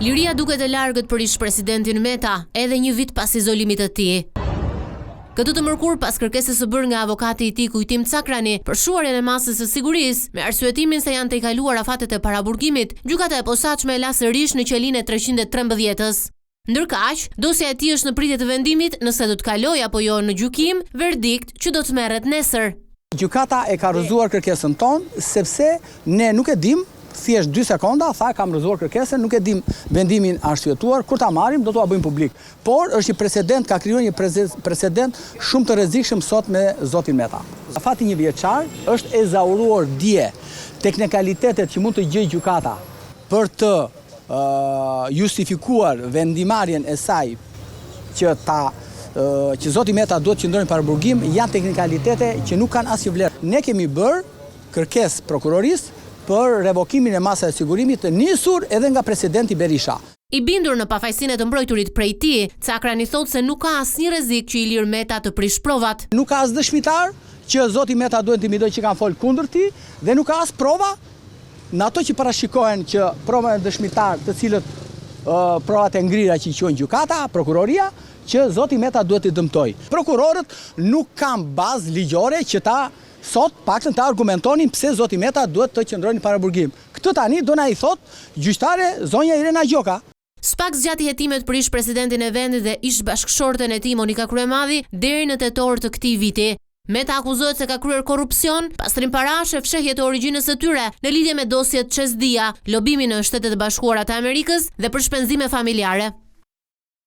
Liria duket e largët për ish-presidentin Meta, edhe një vit pas izolimit të tij. Këtë të mërkur pas kërkesës së bërë nga avokati i tij Kujtim Cakrani për shuarjen e masës së sigurisë, me arsyetimin se janë të kaluar afatet e paraburgimit, gjykata e posaçme e la sërish në qelinë e 313-s. Ndërkaq, dosja e tij është në pritje të vendimit nëse do të kalojë apo jo në gjykim, verdikt që do të merret nesër. Gjykata e ka rrëzuar kërkesën tonë sepse ne nuk e dim. Thjesht 2 sekonda, tha kam rrëzuar kërkesën, nuk e dim vendimin arsyetuar, kur ta marrim do t'ua bëjmë publik. Por është një precedent, ka krijuar një precedent shumë të rrezikshëm sot me zotin Meta. Afati 1 vjeçar është ezauruar dje teknikalitetet që mund të gjejë gjykata për të justifikuar vendimarrjen e saj që zoti Meta duhet të qëndrojë para burgim, janë teknikalitete që nuk kanë asnjë vlerë. Ne kemi bërë kërkesë prokurorisë për revokimin e masave të sigurimit të nisur edhe nga presidenti Berisha. I bindur në pafajësinë e të mbrojturit prej tij, Cakrani thotë se nuk ka asnjë rrezik që Ilir Meta të prish provat. Nuk ka as dëshmitar që zoti Meta duhet të intimidojë që kanë folë kundër tij dhe nuk ka as prova në ato që parashikohen që prova e dëshmitar të cilët provat e ngrira që i quajnë gjykata, prokuroria, që zoti Meta duhet të dëmtojë. Prokurorët nuk kanë bazë ligjore që ta sot paktën të argumentonin pse zoti Meta duhet të qëndrojnë para burgim. Këtë tani do na i thot gjyqtare zonja Irena Gjoka. Spak zgjati hetimet për ish-presidentin e vendit dhe ish-bashkëshorten e tij Monika Kryemadi deri në tetor të këtij viti. Meta akuzohet se ka kryer korrupsion, pastrim parash e fshehje të origjinës së tyre në lidhje me dosjet Çesdia, lobimin në Shtetet e Bashkuara të Amerikës dhe për shpenzime familjare.